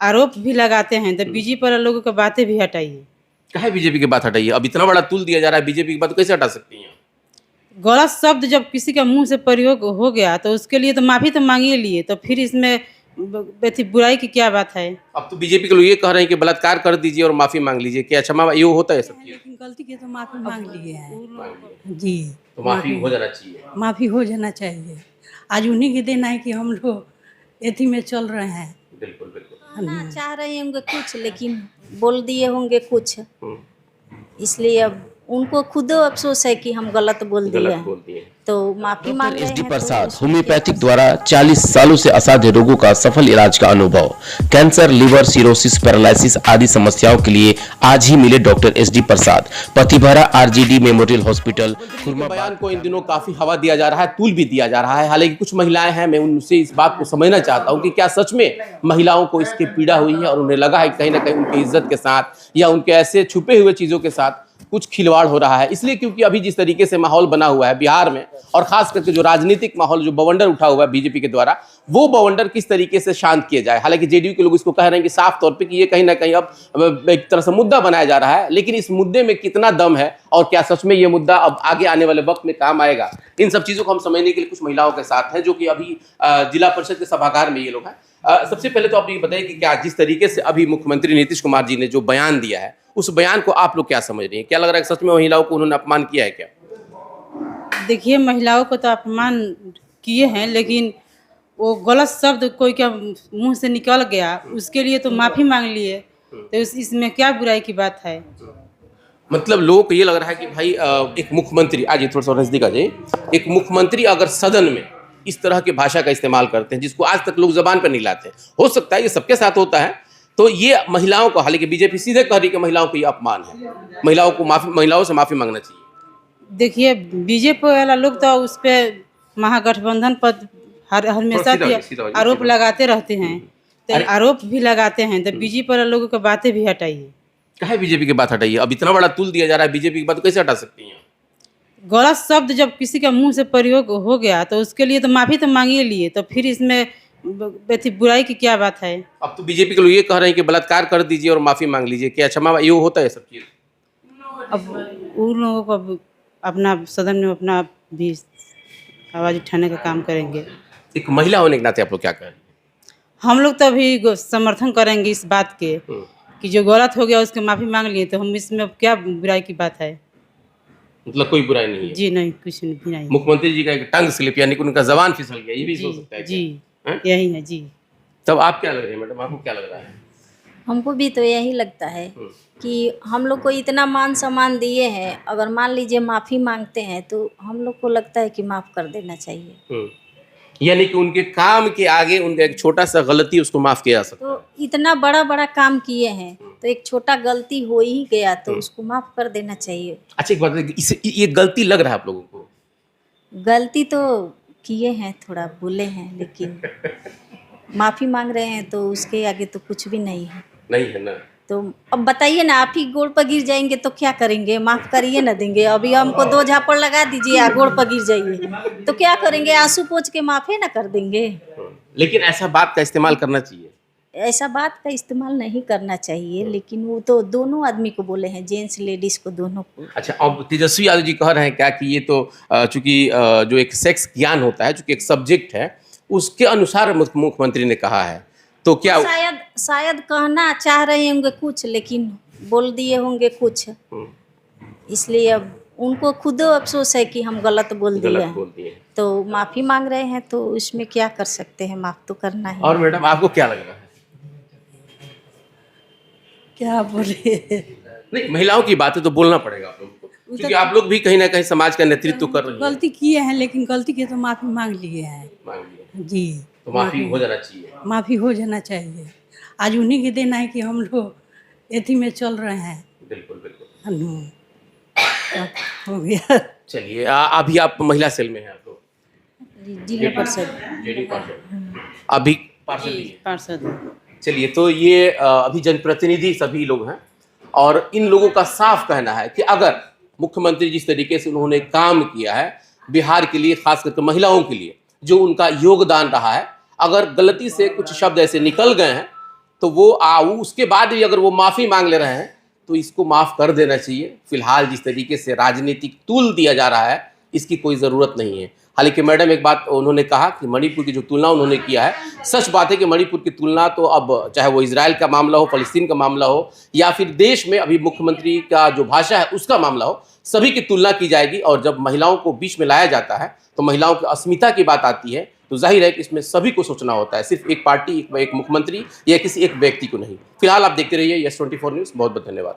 आरोप भी लगाते हैं, तो बीजेपी पर लोगों की बातें भी हटाइए। काहे बीजेपी की बात हटाइए? अब इतना बड़ा तुल दिया जा रहा है, बीजेपी की बात कैसे हटा सकती हैं? गलत शब्द जब किसी का मुंह से प्रयोग हो गया तो उसके लिए तो माफी तो मांग ही लिए, तो फिर इसमें बुराई की क्या बात है। अब तो बीजेपी के लोग ये कह रहे हैं कि बलात्कार कर दीजिए और माफी मांग लीजिए, क्या क्षमा ये होता है सब चीज? लेकिन गलती की तो माफी मांग लिए हैं मांग लिए। जी। तो माफी हो जाना चाहिए। माफी हो जाना चाहिए। आज उन्हीं के दिन है कि हम लोग एथी में चल रहे हैं। बिल्कुल बिल्कुल। कहना चाह रहे होंगे कुछ, लेकिन बोल दिए होंगे कुछ, इसलिए अब उनको खुद अफसोस है कि हम गलत बोल दिए, तो माफी मांग रहे हैं। एसडी प्रसाद होम्योपैथिक द्वारा 40 सालों से असाध्य रोगों का सफल इलाज का अनुभव, कैंसर, लिवर, सिरोसिस, पैरालिसिस आदि समस्याओं के लिए आज ही मिले डॉक्टर एसडी प्रसाद, पतिभरा आरजीडी मेमोरियल हॉस्पिटल। बयान को इन दिनों काफी हवा दिया जा रहा है, तूल भी दिया जा रहा है। हालांकि कुछ महिलाएं हैं, मैं उनसे इस बात को समझना चाहता हूं कि क्या सच में महिलाओं को इसकी पीड़ा हुई है और उन्हें लगा है कहीं ना कहीं उनकी इज्जत के साथ या उनके ऐसे छुपे हुए चीजों के साथ कुछ खिलवाड़ हो रहा है। इसलिए क्योंकि अभी जिस तरीके से माहौल बना हुआ है बिहार में, और खास करके जो राजनीतिक माहौल, जो बवंडर उठा हुआ है बीजेपी के द्वारा, वो बवंडर किस तरीके से शांत किया जाए। हालांकि जेडीयू के लोग इसको कह रहे हैं कि साफ तौर पे कि ये कहीं ना कहीं अब एक तरह से मुद्दा बनाया जा रहा है, लेकिन इस मुद्दे में कितना दम है और क्या सच में ये मुद्दा अब आगे आने वाले वक्त में काम आएगा, इन सब चीजों को हम समझने के लिए कुछ महिलाओं के साथ हैं जो कि अभी जिला परिषद के सभागार में ये लोग हैं। सबसे पहले तो आप ये बताइए कि क्या जिस तरीके से अभी मुख्यमंत्री नीतीश कुमार जी ने जो बयान दिया है, उस बयान को आप लोग क्या समझ रही हैं? क्या लग रहा है कि सच में महिलाओं को उन्होंने अपमान किया है क्या? देखिए, महिलाओं को तो अपमान किए हैं, लेकिन वो गलत शब्द कोई का मुंह से निकल गया, उसके लिए तो माफी मांग लिए, तो इसमें क्या बुराई की बात है। मतलब लोगों को ये लग रहा है कि भाई एक मुख्यमंत्री, आज ये थोड़ा सा नजदीक आ जाइए, एक मुख्यमंत्री अगर सदन में इस तरह की भाषा का इस्तेमाल करते हैं जिसको आज तक लोग जबान पर नहीं लाते, हो सकता है ये सबके साथ होता है, तो ये महिलाओं को, हालांकि बीजेपी सीधे कह रही कि महिलाओं को ये अपमान है, महिलाओं से माफी मांगना चाहिए। देखिए, बीजेपी वाला लोग तो उस पर महागठबंधन पर हमेशा आरोप लगाते रहते हैं, तो आरोप भी लगाते हैं, तो बीजेपी वाला लोगों की बातें भी हटाइए। काहे बीजेपी की बात हटाइए? अब इतना बड़ा तुल दिया जा रहा है, बीजेपी की बात कैसे हटा सकती हैं? गलत शब्द जब किसी का मुंह से प्रयोग हो गया तो उसके लिए तो माफी तो मांग ही लिए, तो फिर इसमें बुराई की क्या बात है। अब तो बीजेपी के लोग ये कह रहे हैं कि बलात्कार कर दीजिए और माफी मांग लीजिए, क्या क्षमा ये होता है सब चीज? अब उन लोगों को अब अपना सदन में अपना भी आवाज उठाने का काम करेंगे। एक महिला होने के नाते आप लोग क्या करें? हम लोग तो अभी समर्थन करेंगे इस बात के कि जो गलत हो गया उसके माफी मांग लिए, तो हम इसमें अब क्या बुराई की बात है। मतलब कोई बुराई नहीं है? जी नहीं, कुछ भी नहीं। मुख्यमंत्री जी का एक टंग स्लिप, यानी कि उनका जबान फिसल गया, ये भी हो सकता है? जी यही है जी। तब आप क्या लग रहे हैं मैडम, आपको क्या लग रहा है? हमको भी तो यही लगता है कि हम लोग को इतना मान सम्मान दिए हैं, अगर मान लीजिए माफ़ी मांगते हैं तो हम लोग को लगता है कि माफ़ कर देना चाहिए। यानी कि उनके काम के आगे उनका एक छोटा सा गलती उसको माफ़ किया जा सकता है। तो इतना बड़ा बड़ा काम किए हैं तो एक छोटा गलती हो ही गया तो उसको माफ़ कर देना चाहिए। अच्छा, एक बात, इसे ये गलती लग रहा है आप लोगों को? गलती तो किए हैं, थोड़ा बोले हैं, लेकिन माफ़ी मांग रहे हैं तो उसके आगे तो कुछ भी नहीं है। नहीं है ना? तो अब बताइए ना, आप ही गोड़ पर गिर जाएंगे तो क्या करेंगे? माफ़ करिए ना देंगे? अभी हमको 2 झापड़ लगा दीजिए, आ गोड़ पर गिर जाइए तो क्या करेंगे? आंसू पोंछ के माफ़ी ना कर देंगे? लेकिन ऐसा बात का इस्तेमाल करना चाहिए। ऐसा बात का इस्तेमाल नहीं करना चाहिए, लेकिन वो तो दोनों आदमी को बोले हैं, जेंट्स लेडीज़ को, दोनों को। अच्छा, अब तेजस्वी यादव जी कह रहे हैं क्या कि ये तो चूंकि जो एक सेक्स ज्ञान होता है, चूंकि एक सब्जेक्ट है, उसके अनुसार मुख्यमंत्री ने कहा है, तो क्या शायद कहना चाह रहे होंगे कुछ, लेकिन बोल दिए होंगे कुछ, इसलिए अब उनको खुद अफसोस है कि हम गलत बोल दिए, तो माफ़ी मांग रहे हैं, तो उसमें क्या कर सकते हैं, माफ़ तो करना है। और मैडम आपको क्या लग रहा है? क्या बोले? नहीं, महिलाओं की बातें तो बोलना पड़ेगा आप लोगों को, क्योंकि आप लोग भी कहीं ना कहीं समाज का नेतृत्व कर रहे हैं। गलती किए हैं, लेकिन गलती की तो माफी मांग लिए हैं जी। तो माफी हो जाना चाहिए। माफी हो जाना चाहिए। आज उन्हीं के दिन है कि हम लोग एथी में चल रहे हैं। बिल्कुल बिल्कुल हो गया। चलिए, अभी आप महिला सेल में हैं आप लोग? जिला परिषद, अभी पार्षद। चलिए, तो ये अभी जनप्रतिनिधि सभी लोग हैं और इन लोगों का साफ कहना है कि अगर मुख्यमंत्री जिस तरीके से उन्होंने काम किया है बिहार के लिए, खास करके महिलाओं के लिए जो उनका योगदान रहा है, अगर गलती से कुछ शब्द ऐसे निकल गए हैं तो वो उसके बाद भी अगर वो माफ़ी मांग ले रहे हैं तो इसको माफ़ कर देना चाहिए। फिलहाल जिस तरीके से राजनीतिक तूल दिया जा रहा है इसकी कोई ज़रूरत नहीं है। हालांकि मैडम एक बात उन्होंने कहा कि मणिपुर की जो तुलना उन्होंने किया है, सच बात है कि मणिपुर की तुलना तो अब चाहे वो इजराइल का मामला हो, फ़लस्तीन का मामला हो, या फिर देश में अभी मुख्यमंत्री का जो भाषा है उसका मामला हो, सभी की तुलना की जाएगी। और जब महिलाओं को बीच में लाया जाता है तो महिलाओं की अस्मिता की बात आती है, तो जाहिर है कि इसमें सभी को सोचना होता है, सिर्फ एक पार्टी, एक मुख्यमंत्री या किसी एक व्यक्ति को नहीं। फिलहाल आप देखते रहिए यस 24 न्यूज़। बहुत बहुत धन्यवाद।